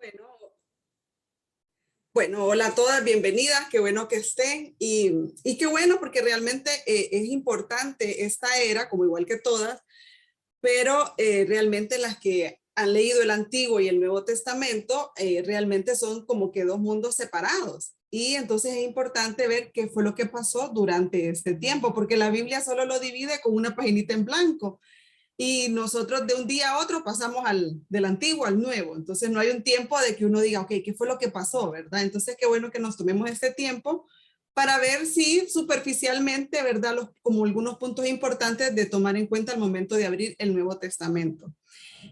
Bueno, bueno, hola a todas, bienvenidas, qué bueno que estén y qué bueno porque realmente es importante esta era, como igual que todas, pero realmente las que han leído el Antiguo y el Nuevo Testamento realmente son como que dos mundos separados. Y entonces es importante ver qué fue lo que pasó durante este tiempo, porque la Biblia solo lo divide con una paginita en blanco y nosotros de un día a otro pasamos del antiguo al nuevo. Entonces no hay un tiempo de que uno diga, ok, ¿qué fue lo que pasó? ¿Verdad? Entonces qué bueno que nos tomemos este tiempo para ver si superficialmente, ¿verdad? Como algunos puntos importantes de tomar en cuenta al momento de abrir el Nuevo Testamento.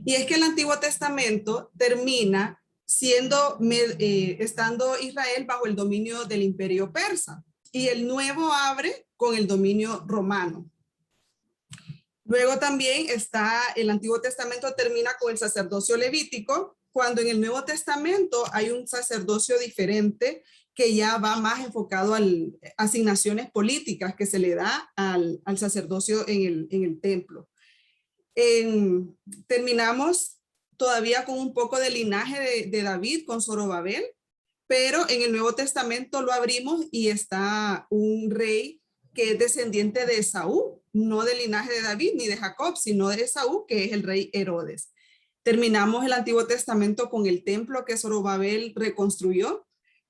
Y es que el Antiguo Testamento termina estando Israel bajo el dominio del Imperio Persa y el Nuevo abre con el dominio romano. Luego también está el Antiguo Testamento termina con el sacerdocio levítico, cuando en el Nuevo Testamento hay un sacerdocio diferente que ya va más enfocado a asignaciones políticas que se le da al sacerdocio en el templo. Terminamos todavía con un poco de linaje de David con Zorobabel, pero en el Nuevo Testamento lo abrimos y está un rey que es descendiente de Esaú, no del linaje de David ni de Jacob, sino de Esaú, que es el rey Herodes. Terminamos el Antiguo Testamento con el templo que Zorobabel reconstruyó,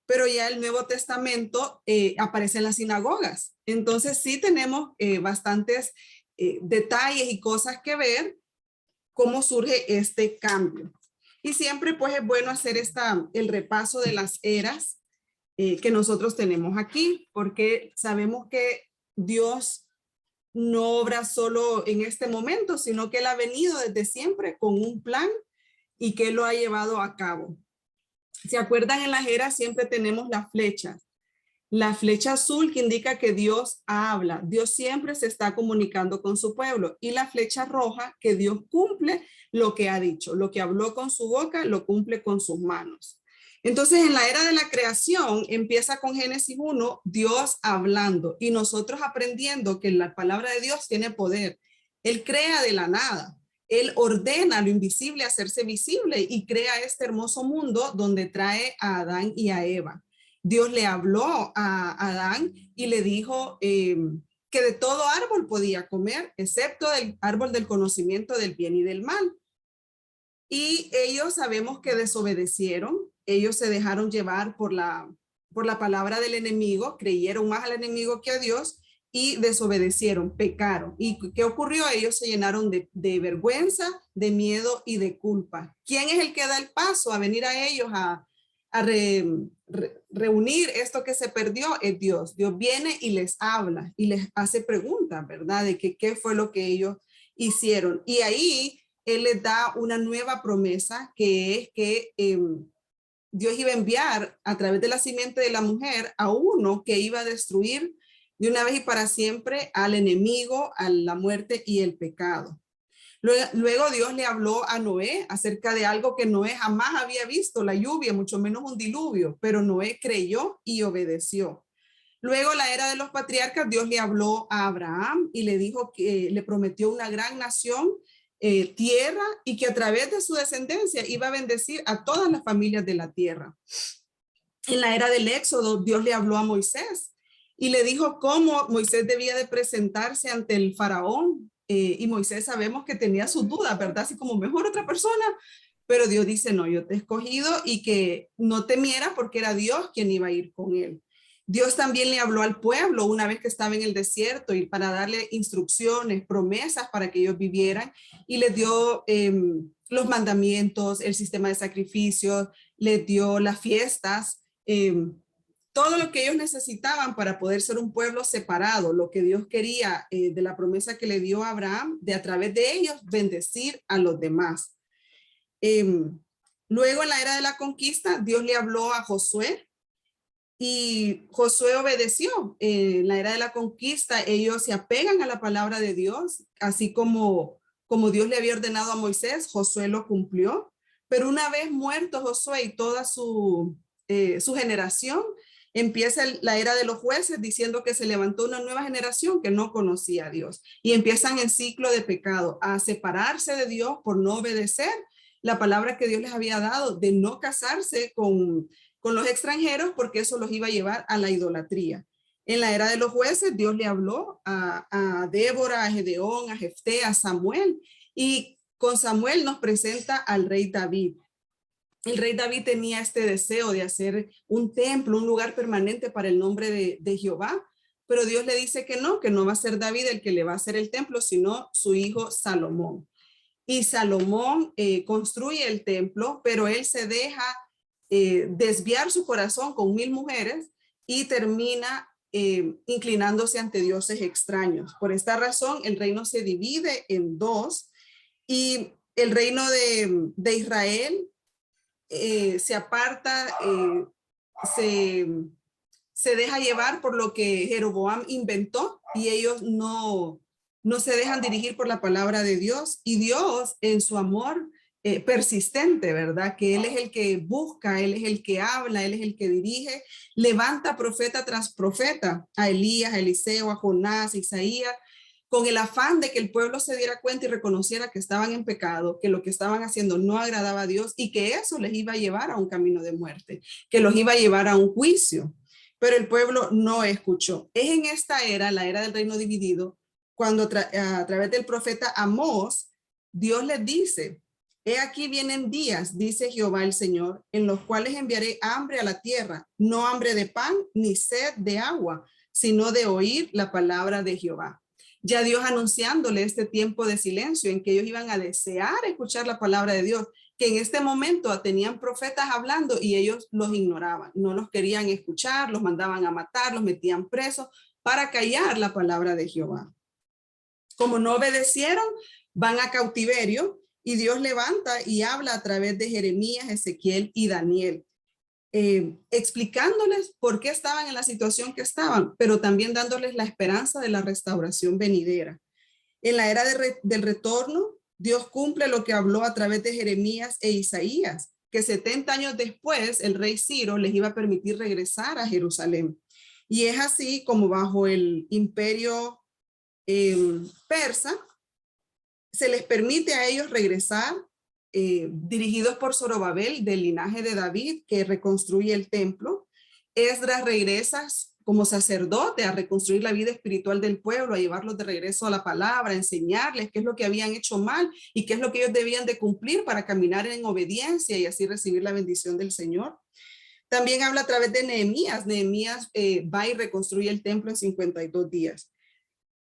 pero ya el Nuevo Testamento aparece en las sinagogas. Entonces sí tenemos bastantes detalles y cosas que ver cómo surge este cambio. Y siempre pues es bueno hacer el repaso de las eras que nosotros tenemos aquí, porque sabemos que Dios no obra solo en este momento, sino que Él ha venido desde siempre con un plan y que Él lo ha llevado a cabo. ¿Se acuerdan? En las eras siempre tenemos la flecha azul que indica que Dios habla, Dios siempre se está comunicando con su pueblo, y la flecha roja que Dios cumple lo que ha dicho, lo que habló con su boca, lo cumple con sus manos. Entonces en la era de la creación empieza con Génesis 1, Dios hablando y nosotros aprendiendo que la palabra de Dios tiene poder. Él crea de la nada. Él ordena lo invisible a hacerse visible y crea este hermoso mundo donde trae a Adán y a Eva. Dios le habló a Adán y le dijo que de todo árbol podía comer, excepto del árbol del conocimiento del bien y del mal. Y ellos sabemos que desobedecieron, ellos se dejaron llevar por la palabra del enemigo, creyeron más al enemigo que a Dios y desobedecieron, pecaron. ¿Y qué ocurrió? Ellos se llenaron de vergüenza, de miedo y de culpa. ¿Quién es el que da el paso a venir a ellos a reunir esto que se perdió? Es Dios. Dios viene y les habla y les hace preguntas, ¿verdad? De que qué fue lo que ellos hicieron. Y ahí Él les da una nueva promesa que es que Dios iba a enviar a través de la simiente de la mujer a uno que iba a destruir de una vez y para siempre al enemigo, a la muerte y el pecado. Luego Dios le habló a Noé acerca de algo que Noé jamás había visto, la lluvia, mucho menos un diluvio, pero Noé creyó y obedeció. Luego la era de los patriarcas, Dios le habló a Abraham y le dijo que le prometió una gran nación, tierra, y que a través de su descendencia iba a bendecir a todas las familias de la tierra. En la era del Éxodo, Dios le habló a Moisés y le dijo cómo Moisés debía de presentarse ante el faraón. Y Moisés sabemos que tenía sus dudas, ¿verdad? Así como mejor otra persona. Pero Dios dice, no, yo te he escogido y que no temiera porque era Dios quien iba a ir con él. Dios también le habló al pueblo una vez que estaba en el desierto y para darle instrucciones, promesas para que ellos vivieran, y les dio los mandamientos, el sistema de sacrificios, les dio las fiestas, todo lo que ellos necesitaban para poder ser un pueblo separado, lo que Dios quería de la promesa que le dio a Abraham, de a través de ellos bendecir a los demás. Luego en la era de la conquista, Dios le habló a Josué y Josué obedeció. En la era de la conquista, ellos se apegan a la palabra de Dios, así como Dios le había ordenado a Moisés, Josué lo cumplió. Pero una vez muerto Josué y toda su generación, empieza la era de los jueces diciendo que se levantó una nueva generación que no conocía a Dios y empiezan el ciclo de pecado, a separarse de Dios por no obedecer la palabra que Dios les había dado de no casarse con los extranjeros porque eso los iba a llevar a la idolatría. En la era de los jueces, Dios le habló a Débora, a Gedeón, a Jefté, a Samuel, y con Samuel nos presenta al rey David. El rey David tenía este deseo de hacer un templo, un lugar permanente para el nombre de Jehová, pero Dios le dice que no va a ser David el que le va a hacer el templo, sino su hijo Salomón. Y Salomón construye el templo, pero él se deja desviar su corazón con 1000 mujeres y termina inclinándose ante dioses extraños. Por esta razón, el reino se divide en dos y el reino de Israel se aparta, se deja llevar por lo que Jeroboam inventó y ellos no se dejan dirigir por la palabra de Dios, y Dios en su amor persistente, ¿verdad? Que Él es el que busca, Él es el que habla, Él es el que dirige, levanta profeta tras profeta, a Elías, a Eliseo, a Jonás, a Isaías, con el afán de que el pueblo se diera cuenta y reconociera que estaban en pecado, que lo que estaban haciendo no agradaba a Dios y que eso les iba a llevar a un camino de muerte, que los iba a llevar a un juicio. Pero el pueblo no escuchó. Es en esta era, la era del reino dividido, cuando a través del profeta Amós, Dios les dice: he aquí vienen días, dice Jehová el Señor, en los cuales enviaré hambre a la tierra, no hambre de pan ni sed de agua, sino de oír la palabra de Jehová. Ya Dios anunciándole este tiempo de silencio en que ellos iban a desear escuchar la palabra de Dios, que en este momento tenían profetas hablando y ellos los ignoraban, no los querían escuchar, los mandaban a matar, los metían presos para callar la palabra de Jehová. Como no obedecieron, van a cautiverio y Dios levanta y habla a través de Jeremías, Ezequiel y Daniel, explicándoles por qué estaban en la situación que estaban, pero también dándoles la esperanza de la restauración venidera. En la era del retorno, Dios cumple lo que habló a través de Jeremías e Isaías, que 70 años después el rey Ciro les iba a permitir regresar a Jerusalén. Y es así como bajo el imperio persa se les permite a ellos regresar, dirigidos por Zorobabel, del linaje de David, que reconstruye el templo. Esdras regresa como sacerdote a reconstruir la vida espiritual del pueblo, a llevarlos de regreso a la palabra, a enseñarles qué es lo que habían hecho mal y qué es lo que ellos debían de cumplir para caminar en obediencia y así recibir la bendición del Señor. También habla a través de Nehemías. Nehemías va y reconstruye el templo en 52 días.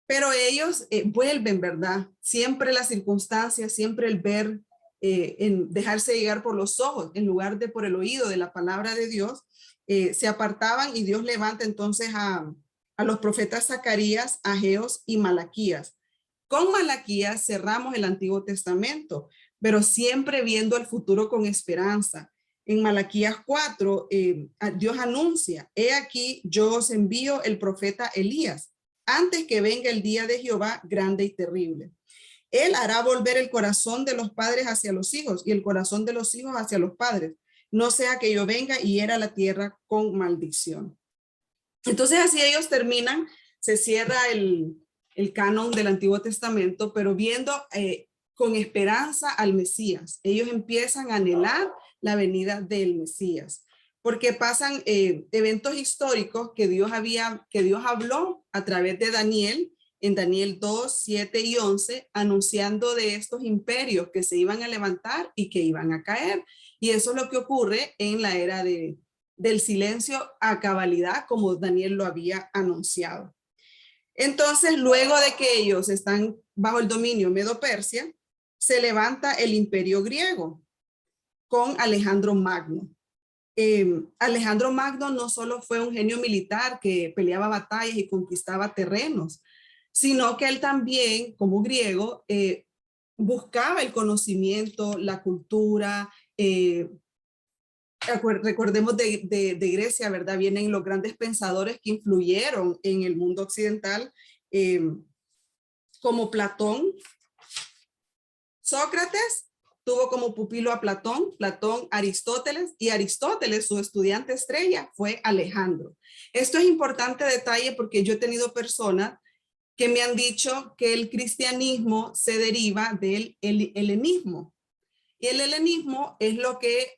Pero ellos vuelven, ¿verdad? Siempre las circunstancias, siempre el ver, en dejarse llegar por los ojos, en lugar de por el oído de la palabra de Dios, se apartaban, y Dios levanta entonces a los profetas Zacarías, Ageos y Malaquías. Con Malaquías cerramos el Antiguo Testamento, pero siempre viendo el futuro con esperanza. En Malaquías 4, Dios anuncia: he aquí yo os envío el profeta Elías, antes que venga el día de Jehová grande y terrible. Él hará volver el corazón de los padres hacia los hijos y el corazón de los hijos hacia los padres, no sea que yo venga y hiera la tierra con maldición. Entonces así ellos terminan, se cierra el canon del Antiguo Testamento, pero viendo con esperanza al Mesías. Ellos empiezan a anhelar la venida del Mesías, porque pasan eventos históricos que Dios habló a través de Daniel, en Daniel 2, 7 y 11, anunciando de estos imperios que se iban a levantar y que iban a caer. Y eso es lo que ocurre en la era del silencio a cabalidad, como Daniel lo había anunciado. Entonces, luego de que ellos están bajo el dominio Medo-Persia, se levanta el imperio griego con Alejandro Magno. Alejandro Magno no solo fue un genio militar que peleaba batallas y conquistaba terrenos, sino que él también, como griego, buscaba el conocimiento, la cultura. Recordemos de Grecia, ¿verdad? Vienen los grandes pensadores que influyeron en el mundo occidental, como Platón. Sócrates tuvo como pupilo a Platón, Aristóteles, y Aristóteles, su estudiante estrella, fue Alejandro. Esto es importante detalle porque yo he tenido personas que me han dicho que el cristianismo se deriva del helenismo. Y el helenismo es lo que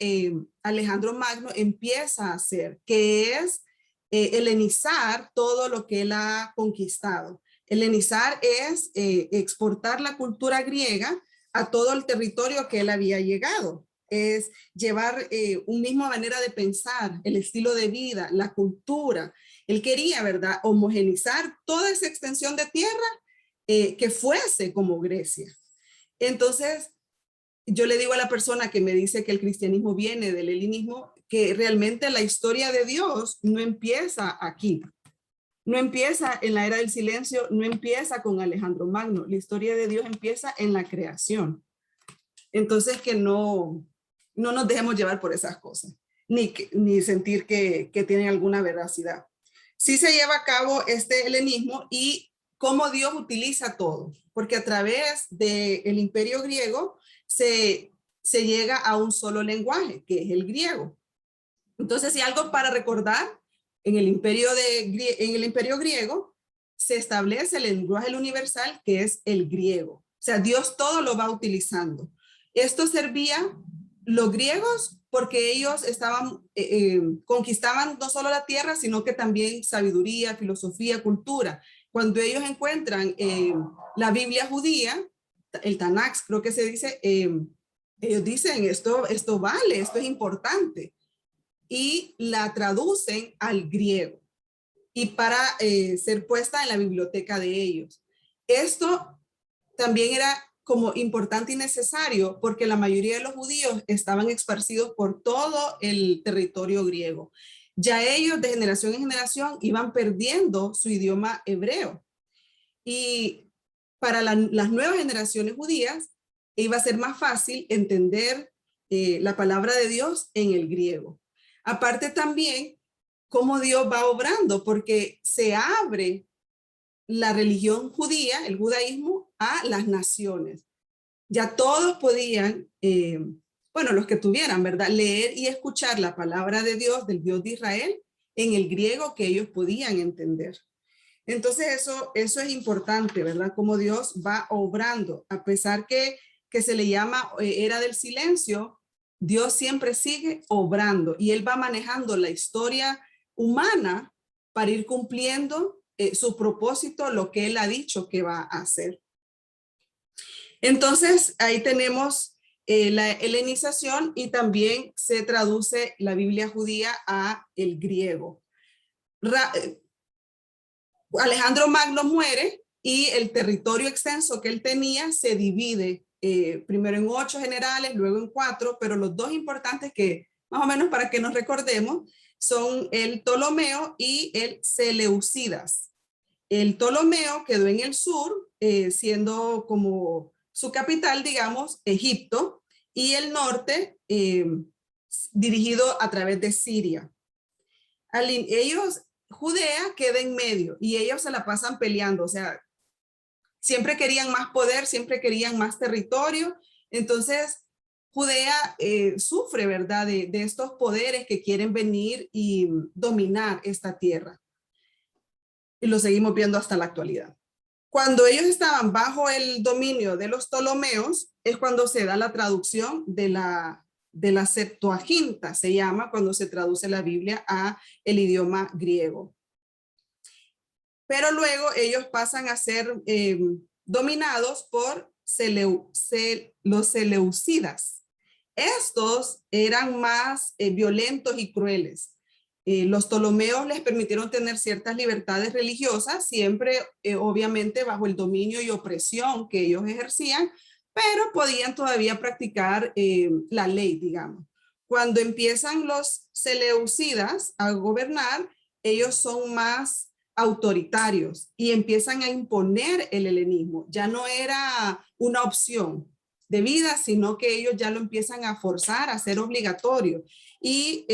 Alejandro Magno empieza a hacer, que es helenizar todo lo que él ha conquistado. Helenizar es exportar la cultura griega a todo el territorio que él había llegado. Es llevar una misma manera de pensar, el estilo de vida, la cultura. Él quería, ¿verdad?, homogenizar toda esa extensión de tierra que fuese como Grecia. Entonces, yo le digo a la persona que me dice que el cristianismo viene del helenismo, que realmente la historia de Dios no empieza aquí. No empieza en la era del silencio, no empieza con Alejandro Magno. La historia de Dios empieza en la creación. Entonces, que no nos dejemos llevar por esas cosas, ni sentir que tienen alguna veracidad. Sí se lleva a cabo este helenismo y cómo Dios utiliza todo, porque a través del imperio griego se llega a un solo lenguaje, que es el griego. Entonces, si algo para recordar, en el imperio griego se establece el lenguaje universal, que es el griego. O sea, Dios todo lo va utilizando. Esto servía los griegos porque ellos conquistaban no solo la tierra, sino que también sabiduría, filosofía, cultura. Cuando ellos encuentran la Biblia judía, el Tanakh, creo que se dice, ellos dicen, esto vale, esto es importante. Y la traducen al griego y para ser puesta en la biblioteca de ellos. Esto también era como importante y necesario porque la mayoría de los judíos estaban esparcidos por todo el territorio griego. Ya ellos de generación en generación iban perdiendo su idioma hebreo. Y para las nuevas generaciones judías iba a ser más fácil entender la palabra de Dios en el griego. Aparte también, cómo Dios va obrando, porque se abre la religión judía, el judaísmo, a las naciones. Ya todos podían, bueno, los que tuvieran, ¿verdad?, leer y escuchar la palabra de Dios, del Dios de Israel, en el griego que ellos podían entender. Entonces eso es importante, ¿verdad? Cómo Dios va obrando, a pesar que se le llama era del silencio, Dios siempre sigue obrando y Él va manejando la historia humana para ir cumpliendo su propósito, lo que Él ha dicho que va a hacer. Entonces ahí tenemos la helenización y también se traduce la Biblia judía a el griego. Alejandro Magno muere y el territorio extenso que él tenía se divide primero en 8 generales, luego en 4, pero los dos importantes que más o menos para que nos recordemos son el Ptolomeo y el Seleucidas. El Ptolomeo quedó en el sur, siendo como su capital, digamos, Egipto, y el norte dirigido a través de Siria. Ellos Judea queda en medio y ellos se la pasan peleando, o sea, siempre querían más poder, siempre querían más territorio. Entonces, Judea sufre, ¿verdad?, de estos poderes que quieren venir y dominar esta tierra. Y lo seguimos viendo hasta la actualidad. Cuando ellos estaban bajo el dominio de los Ptolomeos, es cuando se da la traducción de la Septuaginta, se llama cuando se traduce la Biblia a el idioma griego. Pero luego ellos pasan a ser dominados por los seleucidas. Estos eran más violentos y crueles. Los Ptolomeos les permitieron tener ciertas libertades religiosas, siempre obviamente bajo el dominio y opresión que ellos ejercían, pero podían todavía practicar la ley, digamos. Cuando empiezan los seleucidas a gobernar, ellos son más autoritarios y empiezan a imponer el helenismo. Ya no era una opción de vida, sino que ellos ya lo empiezan a forzar, a hacer obligatorio. Y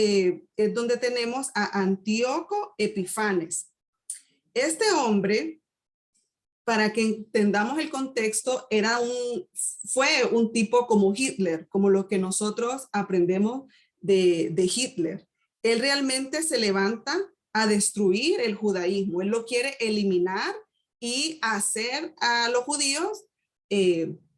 es donde tenemos a Antíoco Epifanes. Este hombre, para que entendamos el contexto, fue un tipo como Hitler, como lo que nosotros aprendemos de Hitler. Él realmente se levanta a destruir el judaísmo. Él lo quiere eliminar y hacer a los judíos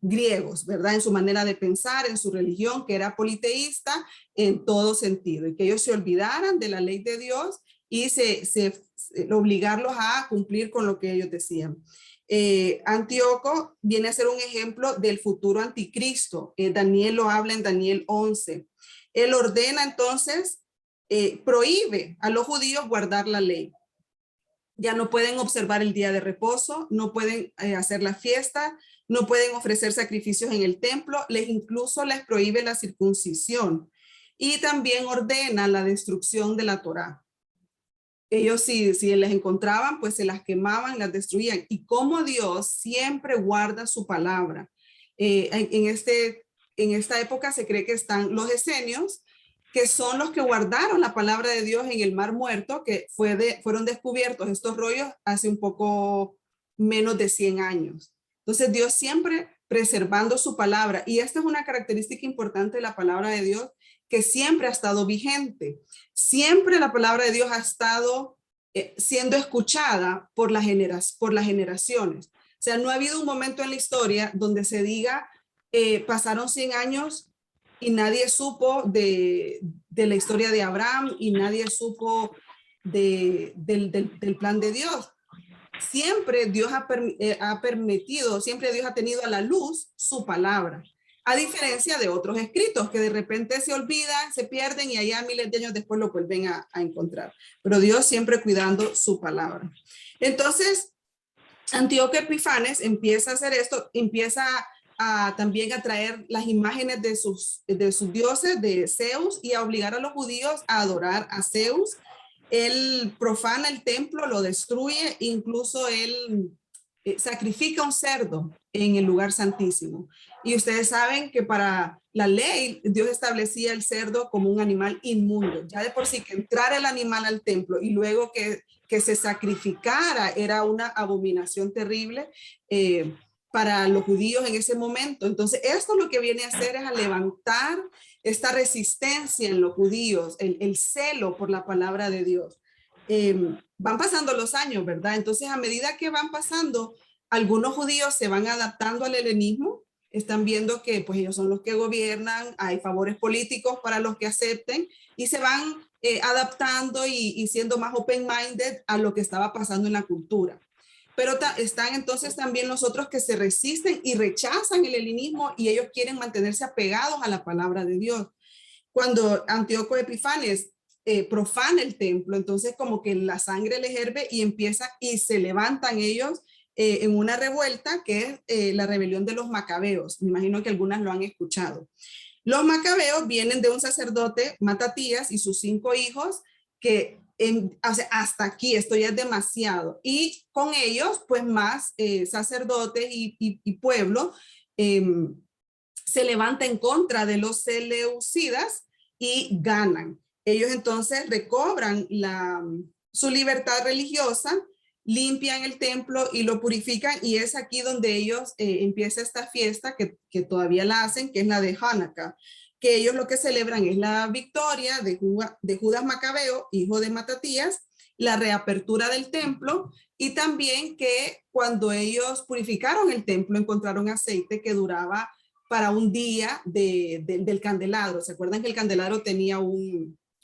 griegos, ¿verdad? En su manera de pensar, en su religión, que era politeísta en todo sentido, y que ellos se olvidaran de la ley de Dios y obligarlos a cumplir con lo que ellos decían. Antíoco viene a ser un ejemplo del futuro anticristo. Daniel lo habla en Daniel 11. Él ordena entonces, prohíbe a los judíos guardar la ley. Ya no pueden observar el día de reposo, no pueden hacer la fiesta, no pueden ofrecer sacrificios en el templo, incluso les prohíbe la circuncisión y también ordena la destrucción de la Torá. Ellos si les encontraban, pues se las quemaban, las destruían. Y como Dios siempre guarda su palabra. En esta época se cree que están los esenios, que son los que guardaron la palabra de Dios en el Mar Muerto, que fueron descubiertos estos rollos hace un poco menos de 100 años. Entonces Dios siempre preservando su palabra. Y esta es una característica importante de la palabra de Dios, que siempre ha estado vigente. Siempre la palabra de Dios ha estado siendo escuchada por las generaciones. O sea, no ha habido un momento en la historia donde se diga, pasaron 100 años y nadie supo de la historia de Abraham y nadie supo del plan de Dios. Siempre Dios ha permitido, siempre Dios ha tenido a la luz su palabra. A diferencia de otros escritos que de repente se olvidan, se pierden y allá miles de años después lo vuelven a encontrar. Pero Dios siempre cuidando su palabra. Entonces, Antíoco Epifanes empieza a hacer esto, empieza también a traer las imágenes de sus dioses, de Zeus, y a obligar a los judíos a adorar a Zeus. Él profana el templo, lo destruye, incluso él sacrifica un cerdo en el lugar santísimo. Y ustedes saben que para la ley, Dios establecía el cerdo como un animal inmundo. Ya de por sí que entrara el animal al templo y luego que se sacrificara era una abominación terrible para los judíos en ese momento. Entonces, esto lo que viene a hacer es a levantar esta resistencia en los judíos, el celo por la palabra de Dios. Van pasando los años, ¿verdad? Entonces, a medida que van pasando, algunos judíos se van adaptando al helenismo, están viendo que pues ellos son los que gobiernan, hay favores políticos para los que acepten y se van adaptando y siendo más open-minded a lo que estaba pasando en la cultura. Pero están entonces también los otros que se resisten y rechazan el helenismo y ellos quieren mantenerse apegados a la palabra de Dios. Cuando Antíoco Epifanes profana el templo, entonces como que la sangre les herve y empieza y se levantan ellos en una revuelta que es la rebelión de los macabeos. Me imagino que algunas lo han escuchado. Los macabeos vienen de un sacerdote, Matatías, y sus 5 hijos, que o sea, hasta aquí, esto ya es demasiado. Y con ellos, pues más sacerdotes y pueblo se levanta en contra de los seleucidas y ganan. Ellos entonces recobran su libertad religiosa, limpian el templo y lo purifican, y es aquí donde ellos empieza esta fiesta que todavía la hacen, que es la de Hanukkah, que ellos lo que celebran es la victoria de Judas Macabeo, hijo de Matatías, la reapertura del templo, y también que cuando ellos purificaron el templo encontraron aceite que duraba para un día del candelabro. ¿Se acuerdan que el candelabro tenía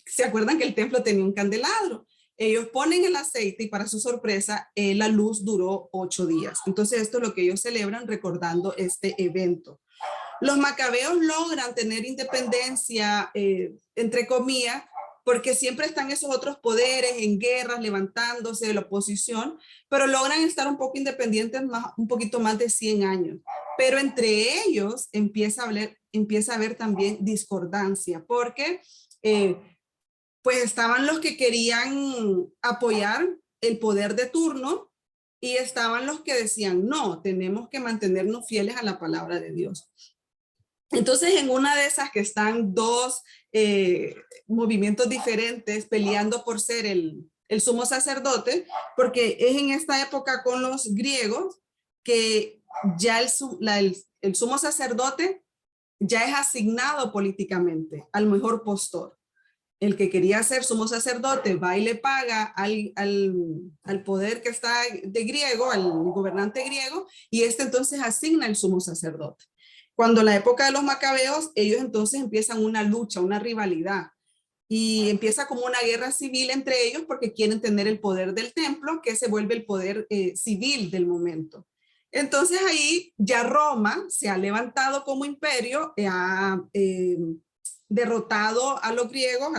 ¿se acuerdan que el templo tenía un candelabro? Ellos ponen el aceite y para su sorpresa la luz duró 8 días. Entonces esto es lo que ellos celebran recordando este evento. Los macabeos logran tener independencia, entre comillas, porque siempre están esos otros poderes en guerras, levantándose de la oposición, pero logran estar un poco independientes un poquito más de 100 años. Pero entre ellos empieza a haber también discordancia, porque pues estaban los que querían apoyar el poder de turno y estaban los que decían, no, tenemos que mantenernos fieles a la palabra de Dios. Entonces, en una de esas que están 2 movimientos diferentes peleando por ser el sumo sacerdote, porque es en esta época con los griegos que ya el sumo sacerdote ya es asignado políticamente al mejor postor. el que quería ser sumo sacerdote va y le paga al poder que está de griego, al gobernante griego, y este entonces asigna el sumo sacerdote. Cuando la época de los macabeos, ellos entonces empiezan una lucha, una rivalidad, y empieza como una guerra civil entre ellos porque quieren tener el poder del templo, que se vuelve el poder civil del momento. Entonces ahí ya Roma se ha levantado como imperio, ha derrotado a los griegos,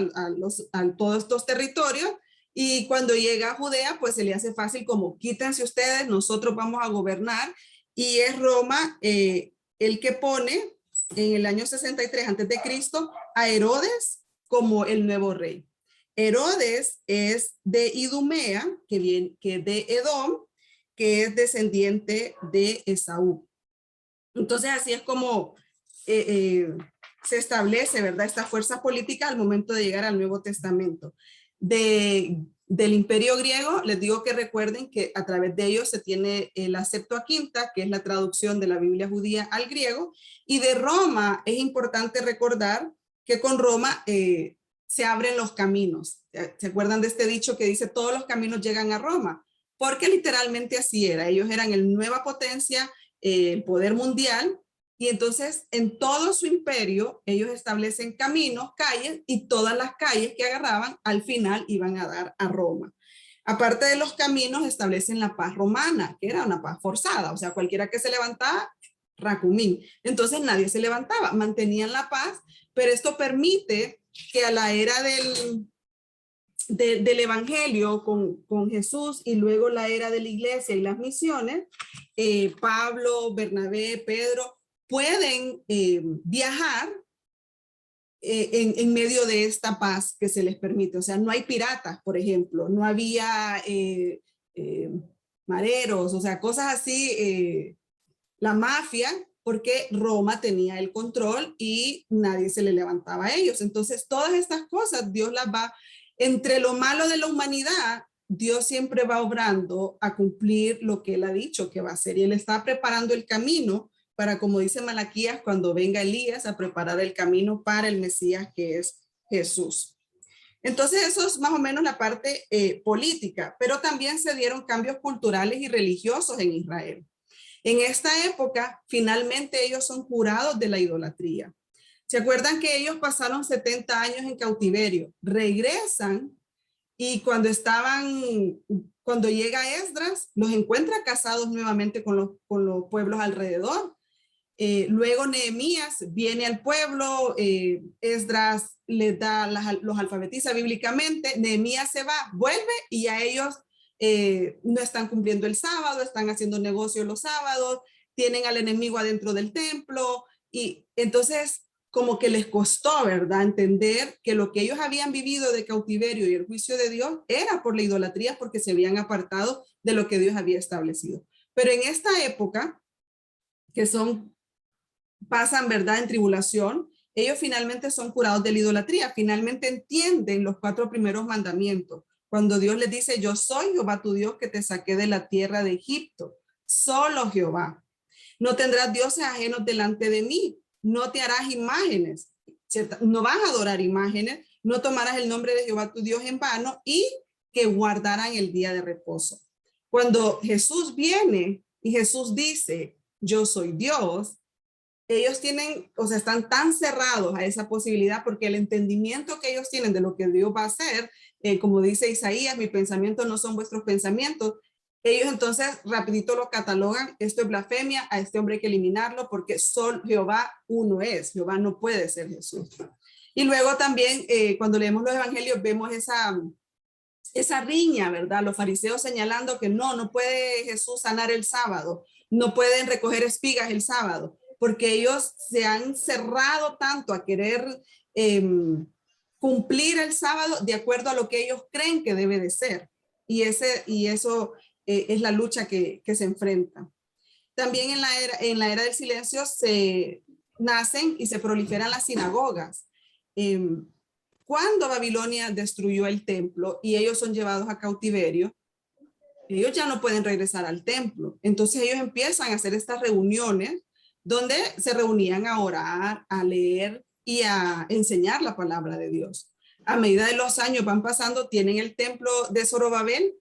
a todos estos territorios, y cuando llega a Judea, pues se le hace fácil como quítense ustedes, nosotros vamos a gobernar, y es Roma el que pone en el año 63 antes de Cristo a Herodes como el nuevo rey. Herodes es de Idumea, que es de Edom, que es descendiente de Esaú. Entonces así es como se establece, ¿verdad?, esta fuerza política al momento de llegar al Nuevo Testamento. Del imperio griego, les digo que recuerden que a través de ellos se tiene la Septuaginta, que es la traducción de la Biblia judía al griego, y de Roma es importante recordar que con Roma se abren los caminos. ¿Se acuerdan de este dicho que dice todos los caminos llegan a Roma? Porque literalmente así era. Ellos eran el nueva potencia, el poder mundial, y entonces en todo su imperio ellos establecen caminos, calles, y todas las calles que agarraban al final iban a dar a Roma. Aparte de los caminos, establecen la paz romana, que era una paz forzada, o sea, cualquiera que se levantaba, racumín. Entonces nadie se levantaba, mantenían la paz, pero esto permite que a la era del evangelio con Jesús y luego la era de la iglesia y las misiones, Pablo, Bernabé, Pedro, pueden viajar en medio de esta paz que se les permite. O sea, no hay piratas, por ejemplo, no había mareros, o sea, cosas así, la mafia, porque Roma tenía el control y nadie se le levantaba a ellos. Entonces, todas estas cosas Dios las va, entre lo malo de la humanidad, Dios siempre va obrando a cumplir lo que Él ha dicho que va a hacer. Y Él está preparando el camino para, como dice Malaquías, cuando venga Elías a preparar el camino para el Mesías, que es Jesús. Entonces eso es más o menos la parte política, pero también se dieron cambios culturales y religiosos en Israel. En esta época, finalmente ellos son jurados de la idolatría. ¿Se acuerdan que ellos pasaron 70 años en cautiverio? Regresan y cuando llega Esdras, los encuentra casados nuevamente con los pueblos alrededor. Luego Nehemías viene al pueblo, Esdras les da, los alfabetiza bíblicamente, Nehemías se va, vuelve y a ellos no están cumpliendo el sábado, están haciendo negocio los sábados, tienen al enemigo adentro del templo, y entonces como que les costó, ¿verdad?, entender que lo que ellos habían vivido de cautiverio y el juicio de Dios era por la idolatría, porque se habían apartado de lo que Dios había establecido. Pero en esta época, que pasan, ¿verdad?, en tribulación, ellos finalmente son curados de la idolatría, finalmente entienden los 4 primeros mandamientos. Cuando Dios les dice, yo soy Jehová tu Dios que te saqué de la tierra de Egipto, solo Jehová. No tendrás dioses ajenos delante de mí, no te harás imágenes, no vas a adorar imágenes, no tomarás el nombre de Jehová tu Dios en vano, y que guardarán el día de reposo. Cuando Jesús viene y Jesús dice, yo soy Dios, ellos tienen, o sea, están tan cerrados a esa posibilidad porque el entendimiento que ellos tienen de lo que Dios va a hacer, como dice Isaías, mis pensamientos no son vuestros pensamientos, ellos entonces rapidito lo catalogan, esto es blasfemia, a este hombre hay que eliminarlo porque solo Jehová uno es, Jehová no puede ser Jesús. Y luego también cuando leemos los evangelios vemos esa riña, ¿verdad? Los fariseos señalando que no puede Jesús sanar el sábado, no pueden recoger espigas el sábado, porque ellos se han cerrado tanto a querer cumplir el sábado de acuerdo a lo que ellos creen que debe de ser. Y eso es la lucha que se enfrenta. También en la era del silencio se nacen y se proliferan las sinagogas. Cuando Babilonia destruyó el templo y ellos son llevados a cautiverio, ellos ya no pueden regresar al templo. Entonces ellos empiezan a hacer estas reuniones donde se reunían a orar, a leer y a enseñar la palabra de Dios. a medida de los años van pasando, tienen el templo de Zorobabel,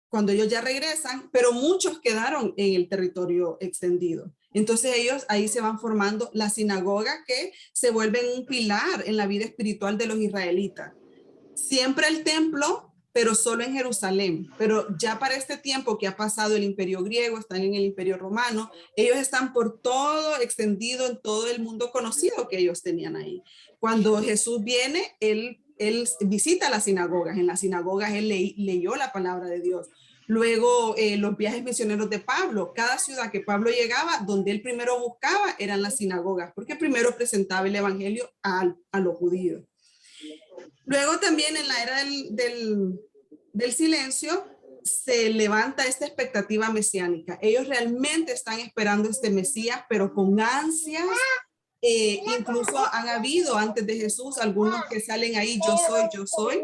cuando ellos ya regresan, pero muchos quedaron en el territorio extendido. Entonces ellos ahí se van formando la sinagoga que se vuelven un pilar en la vida espiritual de los israelitas. Siempre el templo, pero solo en Jerusalén. Pero ya para este tiempo que ha pasado el imperio griego, están en el imperio romano, ellos están por todo extendido en todo el mundo conocido que ellos tenían ahí. Cuando Jesús viene, él visita las sinagogas. En las sinagogas él leyó la palabra de Dios. Luego, los viajes misioneros de Pablo, cada ciudad que Pablo llegaba, donde él primero buscaba eran las sinagogas, porque primero presentaba el evangelio a los judíos. Luego también en la era del silencio se levanta esta expectativa mesiánica. Ellos realmente están esperando este Mesías, pero con ansias. Incluso han habido antes de Jesús algunos que salen ahí, yo soy, yo soy.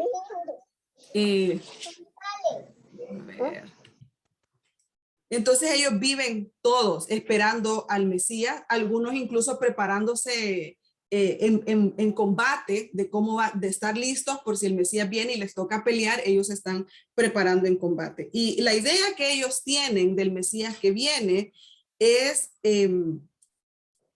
A ver. Entonces ellos viven todos esperando al Mesías, algunos incluso preparándose en combate de cómo va, de estar listos por si el Mesías viene y les toca pelear, ellos están preparando en combate. Y la idea que ellos tienen del Mesías que viene es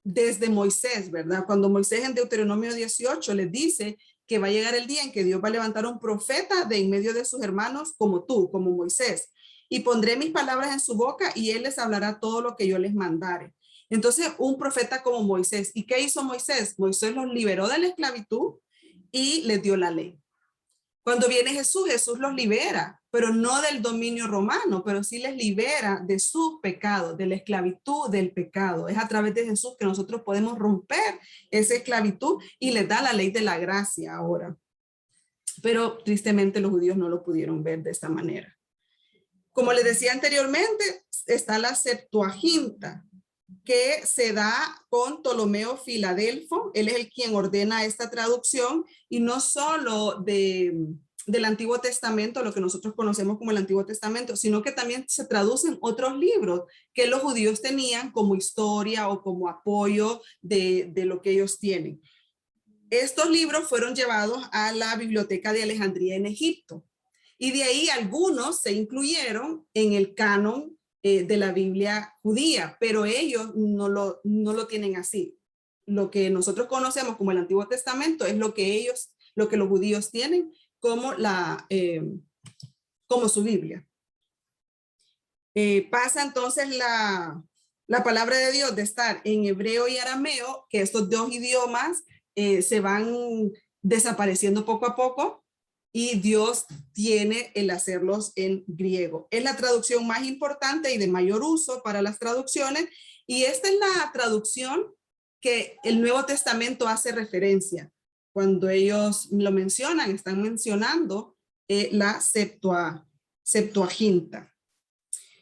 desde Moisés, ¿verdad? Cuando Moisés en Deuteronomio 18 les dice que va a llegar el día en que Dios va a levantar un profeta de en medio de sus hermanos como tú, como Moisés, y pondré mis palabras en su boca y él les hablará todo lo que yo les mandare. Entonces, un profeta como Moisés. ¿Y qué hizo Moisés? Moisés los liberó de la esclavitud y les dio la ley. Cuando viene Jesús, Jesús los libera, pero no del dominio romano, pero sí les libera de sus pecados, de la esclavitud del pecado. Es a través de Jesús que nosotros podemos romper esa esclavitud y les da la ley de la gracia ahora. Pero tristemente los judíos no lo pudieron ver de esta manera. Como les decía anteriormente, está la Septuaginta, que se da con Ptolomeo Filadelfo. Él es el quien ordena esta traducción y no solo del Antiguo Testamento, lo que nosotros conocemos como el Antiguo Testamento, sino que también se traducen otros libros que los judíos tenían como historia o como apoyo de lo que ellos tienen. Estos libros fueron llevados a la Biblioteca de Alejandría en Egipto y de ahí algunos se incluyeron en el canon de la Biblia judía, pero ellos no lo tienen así. Lo que nosotros conocemos como el Antiguo Testamento es lo que los judíos tienen como como su Biblia. Pasa entonces la palabra de Dios de estar en hebreo y arameo, que estos dos idiomas se van desapareciendo poco a poco, y Dios tiene el hacerlos en griego. Es la traducción más importante y de mayor uso para las traducciones, y esta es la traducción que el Nuevo Testamento hace referencia. Cuando ellos lo mencionan, están mencionando la Septuaginta.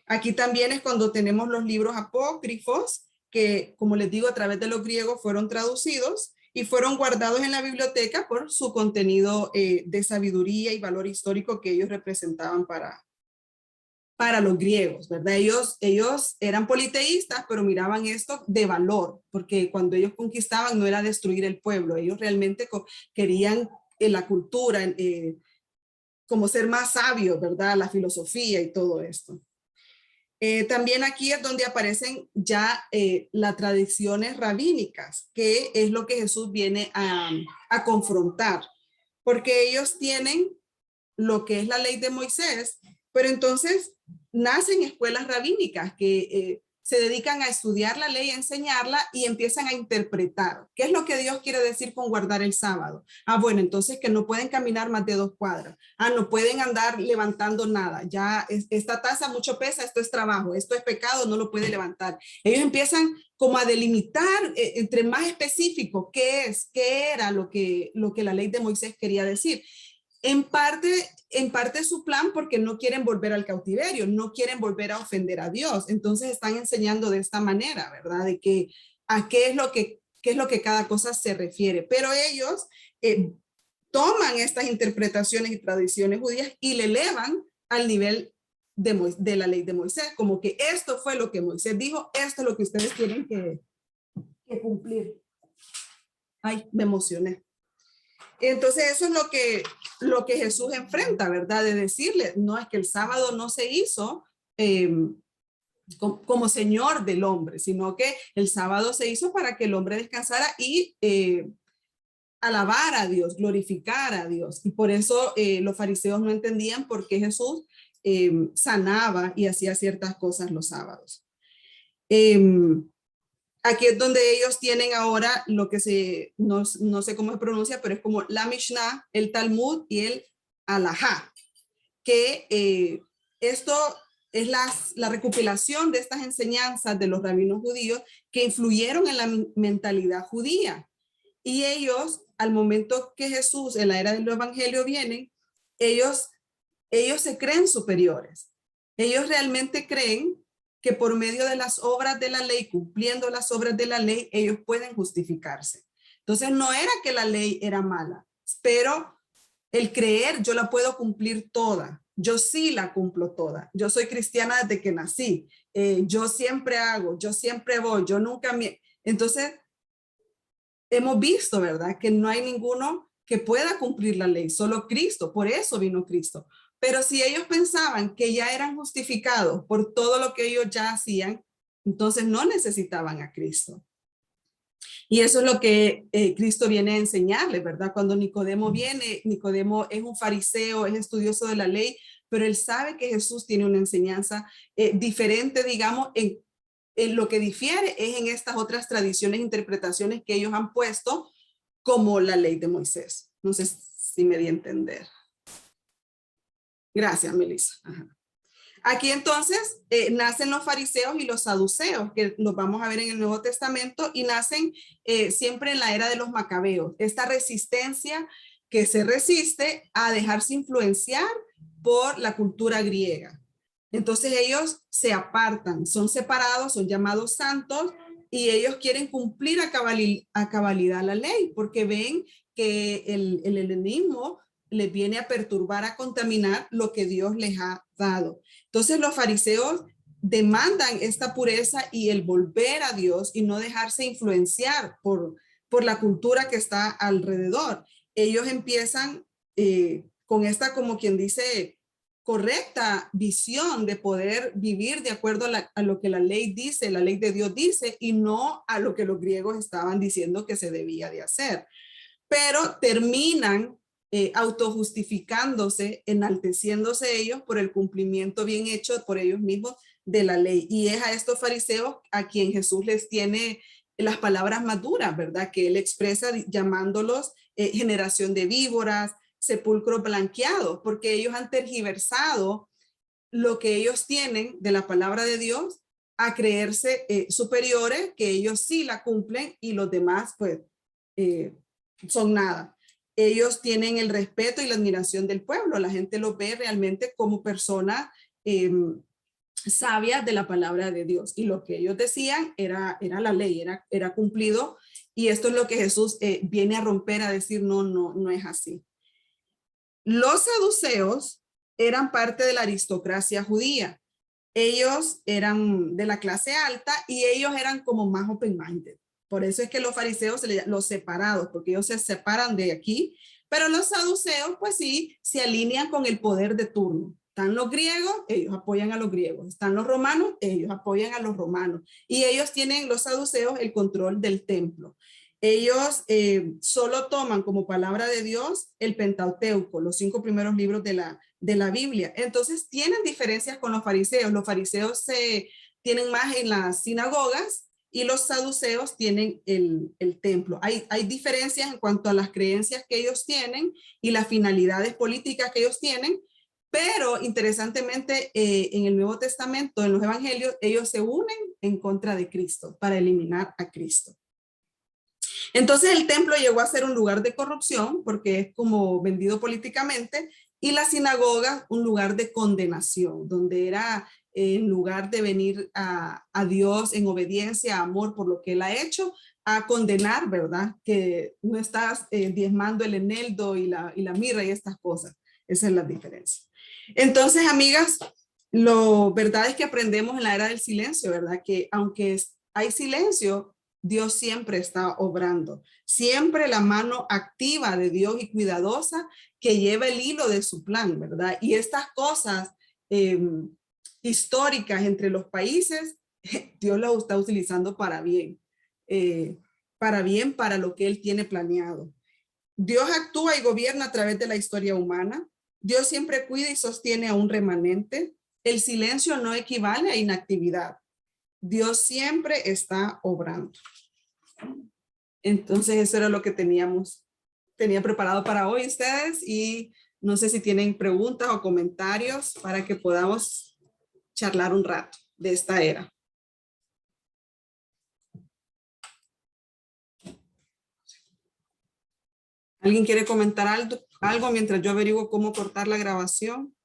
Aquí también es cuando tenemos los libros apócrifos, que como les digo, a través de los griegos fueron traducidos y fueron guardados en la biblioteca por su contenido de sabiduría y valor histórico que ellos representaban para los griegos, ¿verdad? Ellos eran politeístas, pero miraban esto de valor, porque cuando ellos conquistaban no era destruir el pueblo, ellos realmente querían la cultura, como ser más sabios, ¿verdad? La filosofía y todo esto. También aquí es donde aparecen ya las tradiciones rabínicas, que es lo que Jesús viene a confrontar, porque ellos tienen lo que es la ley de Moisés, pero entonces nacen escuelas rabínicas que se dedican a estudiar la ley, a enseñarla y empiezan a interpretar. ¿Qué es lo que Dios quiere decir con guardar el sábado? Ah, bueno, entonces que no pueden caminar más de 2 cuadras. Ah, no pueden andar levantando nada. Ya esta taza mucho pesa, esto es trabajo, esto es pecado, no lo puede levantar. Ellos empiezan como a delimitar entre más específico qué era lo que la ley de Moisés quería decir. En parte su plan porque no quieren volver al cautiverio, no quieren volver a ofender a Dios. Entonces están enseñando de esta manera, ¿verdad? De que a qué es lo que cada cosa se refiere. Pero ellos toman estas interpretaciones y tradiciones judías y le elevan al nivel de la ley de Moisés, como que esto fue lo que Moisés dijo, esto es lo que ustedes tienen que cumplir. Ay, me emocioné. Entonces eso es lo que Jesús enfrenta, ¿verdad? De decirle, no es que el sábado no se hizo como Señor del hombre, sino que el sábado se hizo para que el hombre descansara y alabar a Dios, glorificar a Dios. Y por eso los fariseos no entendían por qué Jesús sanaba y hacía ciertas cosas los sábados. Aquí es donde ellos tienen ahora lo que no sé cómo se pronuncia, pero es como la Mishnah, el Talmud y el Alajá, que esto es la recopilación de estas enseñanzas de los rabinos judíos que influyeron en la mentalidad judía. Y ellos, al momento que Jesús en la era del evangelio vienen, ellos se creen superiores. Ellos realmente creen que por medio de las obras de la ley, cumpliendo las obras de la ley, ellos pueden justificarse. Entonces no era que la ley era mala, pero el creer, yo la puedo cumplir toda. Yo sí la cumplo toda. Yo soy cristiana desde que nací. Yo siempre hago, yo siempre voy, yo nunca me... Entonces, hemos visto, ¿verdad? Que no hay ninguno que pueda cumplir la ley, solo Cristo. Por eso vino Cristo. Pero si ellos pensaban que ya eran justificados por todo lo que ellos ya hacían, entonces no necesitaban a Cristo. Y eso es lo que Cristo viene a enseñarles, ¿verdad? Cuando Nicodemo viene, Nicodemo es un fariseo, es estudioso de la ley, pero él sabe que Jesús tiene una enseñanza diferente, digamos, en lo que difiere es en estas otras tradiciones, interpretaciones que ellos han puesto como la ley de Moisés. No sé si me di a entender. Gracias, Melissa. Ajá. Aquí entonces nacen los fariseos y los saduceos, que los vamos a ver en el Nuevo Testamento, y nacen siempre en la era de los macabeos. Esta resistencia que se resiste a dejarse influenciar por la cultura griega. Entonces ellos se apartan, son separados, son llamados santos, y ellos quieren cumplir a cabalidad la ley, porque ven que el helenismo les viene a perturbar, a contaminar lo que Dios les ha dado. Entonces los fariseos demandan esta pureza y el volver a Dios y no dejarse influenciar por la cultura que está alrededor. Ellos empiezan con esta, como quien dice, correcta visión de poder vivir de acuerdo a lo que la ley dice, la ley de Dios dice, y no a lo que los griegos estaban diciendo que se debía de hacer. Pero terminan autojustificándose, enalteciéndose ellos por el cumplimiento bien hecho por ellos mismos de la ley. Y es a estos fariseos a quien Jesús les tiene las palabras más duras, ¿verdad? Que él expresa llamándolos generación de víboras, sepulcro blanqueado, porque ellos han tergiversado lo que ellos tienen de la palabra de Dios a creerse superiores, que ellos sí la cumplen y los demás pues son nada. Ellos tienen el respeto y la admiración del pueblo. La gente los ve realmente como personas sabias de la palabra de Dios. Y lo que ellos decían era la ley, era cumplido. Y esto es lo que Jesús viene a romper, a decir, no es así. Los saduceos eran parte de la aristocracia judía. Ellos eran de la clase alta y ellos eran como más open-minded. Por eso es que los fariseos, los separados, porque ellos se separan de aquí, pero los saduceos, pues sí, se alinean con el poder de turno. Están los griegos, ellos apoyan a los griegos. Están los romanos, ellos apoyan a los romanos. Y ellos tienen, los saduceos, el control del templo. Ellos solo toman como palabra de Dios el Pentateuco, los 5 primeros libros de la Biblia. Entonces tienen diferencias con los fariseos. Los fariseos tienen más en las sinagogas, y los saduceos tienen el templo. Hay diferencias en cuanto a las creencias que ellos tienen y las finalidades políticas que ellos tienen, pero interesantemente en el Nuevo Testamento, en los evangelios, ellos se unen en contra de Cristo para eliminar a Cristo. Entonces el templo llegó a ser un lugar de corrupción porque es como vendido políticamente, y la sinagoga un lugar de condenación, donde era en lugar de venir a Dios en obediencia, amor por lo que él ha hecho, a condenar, ¿verdad? Que no estás diezmando el eneldo y la mirra y estas cosas. Esa es la diferencia. Entonces, amigas, lo verdad es que aprendemos en la era del silencio, ¿verdad? Que aunque hay silencio, Dios siempre está obrando. Siempre la mano activa de Dios y cuidadosa que lleva el hilo de su plan, ¿verdad? Y estas cosas eh, históricas entre los países, Dios las está utilizando para bien, para lo que Él tiene planeado. Dios actúa y gobierna a través de la historia humana. Dios siempre cuida y sostiene a un remanente. El silencio no equivale a inactividad. Dios siempre está obrando. Entonces eso era lo que tenía preparado para hoy ustedes y no sé si tienen preguntas o comentarios para que podamos charlar un rato de esta era. ¿Alguien quiere comentar algo mientras yo averiguo cómo cortar la grabación?